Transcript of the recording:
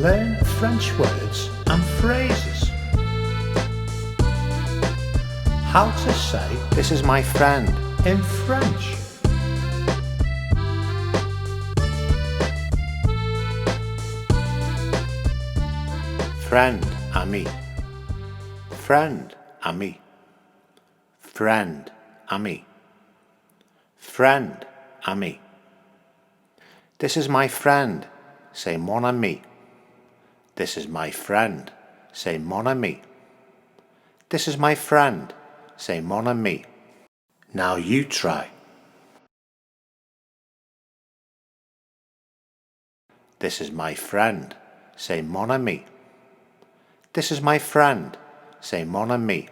learn French words and phrases. How to say This is my friend. in French. Friend, ami. Friend, ami. Friend, ami. Friend, ami. This is my friend. Say mon ami. This is my friend. Say mon ami. This is my friend. Say mon ami. Now you try. This is my friend. Say mon ami. This is my friend. Say mon ami.